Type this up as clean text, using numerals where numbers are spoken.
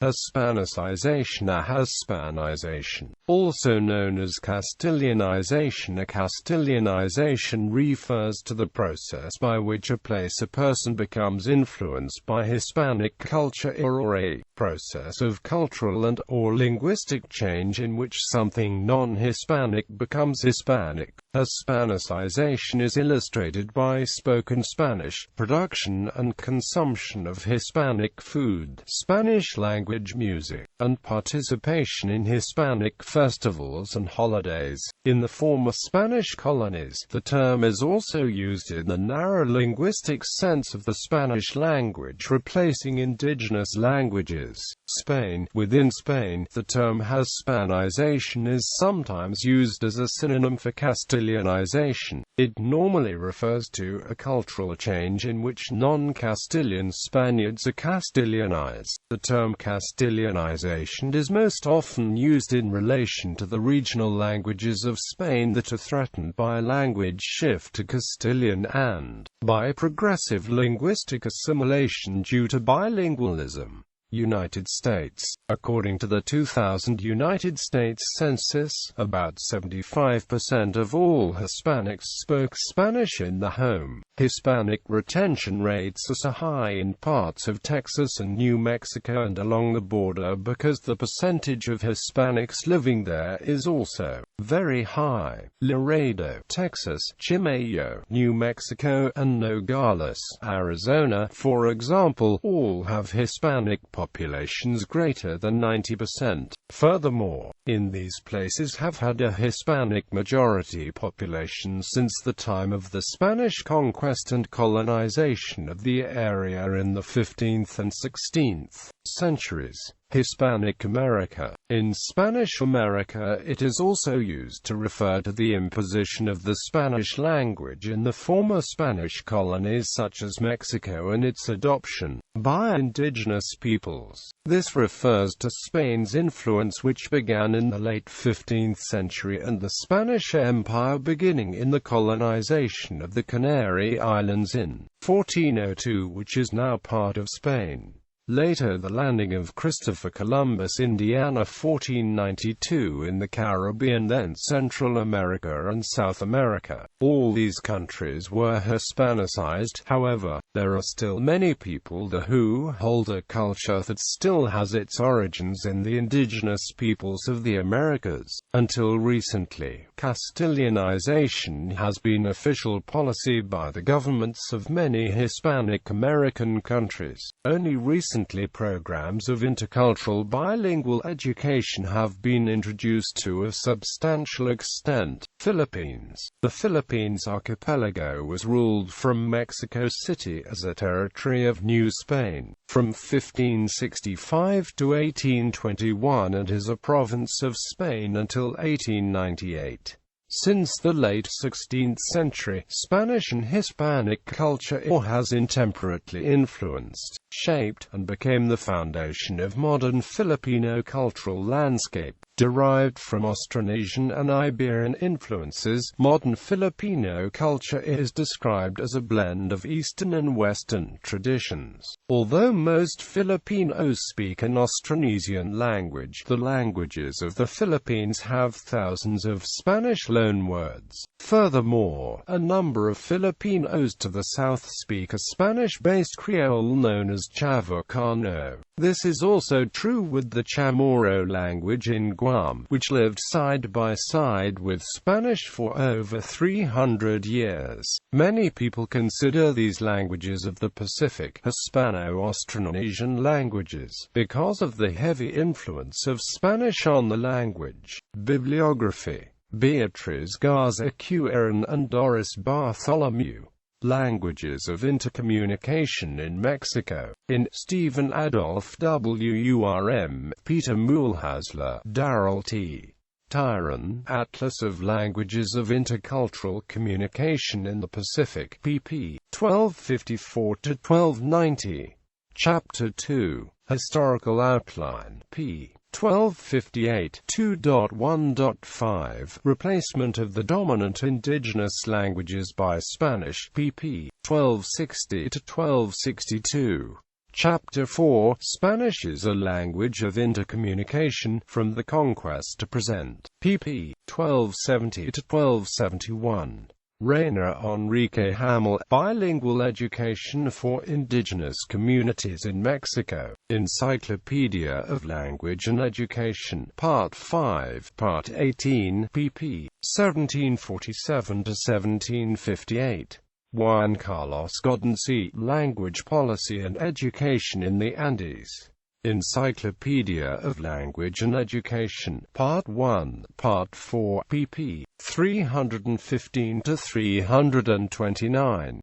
Hispanicization. A Hispanization, also known as castilianization. A castilianization refers to the process by which a place or person becomes influenced by Hispanic culture, or a process of cultural and/or linguistic change in which something non-Hispanic becomes Hispanic. Hispanicization is illustrated by spoken Spanish, production and consumption of Hispanic food, Spanish language music, and participation in Hispanic festivals and holidays. In the former Spanish colonies, the term is also used in the narrow linguistic sense of the Spanish language, replacing indigenous languages. Spain. Within Spain, the term Hispanization is sometimes used as a synonym for castilianization. It normally refers to a cultural change in which non-Castilian Spaniards are Castilianized. The term castilianization is most often used in relation to the regional languages of Spain that are threatened by a language shift to Castilian and by progressive linguistic assimilation due to bilingualism. United States. According to the 2000 United States Census, about 75% of all Hispanics spoke Spanish in the home. Hispanic retention rates are so high in parts of Texas and New Mexico and along the border because the percentage of Hispanics living there is also very high. Laredo, Texas, Chimayo, New Mexico, and Nogales, Arizona, for example, all have Hispanic populations greater than 90%. Furthermore, in these places have had a Hispanic majority population since the time of the Spanish conquest and colonization of the area in the 15th and 16th centuries. Hispanic America. In Spanish America, it is also used to refer to the imposition of the Spanish language in the former Spanish colonies such as Mexico and its adoption by indigenous peoples. This refers to Spain's influence, which began in the late 15th century, and the Spanish Empire beginning in the colonization of the Canary Islands in 1402, which is now part of Spain. Later, the landing of Christopher Columbus, Indiana, 1492, in the Caribbean, then Central America and South America. All these countries were Hispanicized. However, there are still many people who hold a culture that still has its origins in the indigenous peoples of the Americas. Until recently, castilianization has been official policy by the governments of many Hispanic American countries. Only recently, programs of intercultural bilingual education have been introduced to a substantial extent. Philippines. The Philippines archipelago was ruled from Mexico City as a territory of New Spain from 1565 to 1821 and is a province of Spain until 1898. Since the late 16th century, Spanish and Hispanic culture has intemperately influenced, shaped, and became the foundation of modern Filipino cultural landscape. Derived from Austronesian and Iberian influences, modern Filipino culture is described as a blend of Eastern and Western traditions. Although most Filipinos speak an Austronesian language, the languages of the Philippines have thousands of Spanish loanwords. Furthermore, a number of Filipinos to the south speak a Spanish-based Creole known as Chavacano. This is also true with the Chamorro language in Guam, which lived side by side with Spanish for over 300 years. Many people consider these languages of the Pacific Hispano-Austronesian languages because of the heavy influence of Spanish on the language. Bibliography. Beatriz Garza Cuaron and Doris Bartholomew. Languages of Intercommunication in Mexico. In Stephen Adolph Wurm, Peter Mulhasler, Darrell T. Tyron, Atlas of Languages of Intercultural Communication in the Pacific, pp. 1254-1290. Chapter 2. Historical Outline, p. 1258, 2.1.5, Replacement of the dominant indigenous languages by Spanish, pp. 1260-1262. Chapter 4, Spanish is a language of intercommunication, from the conquest to present. pp. 1270–1271. Reina Enrique Hamel, Bilingual Education for Indigenous Communities in Mexico. Encyclopedia of Language and Education. Part 5, Part 18, pp. 1747–1758. Juan Carlos Godin C. Language Policy and Education in the Andes. Encyclopedia of Language and Education. Part 1, Part 4, pp. 315–329.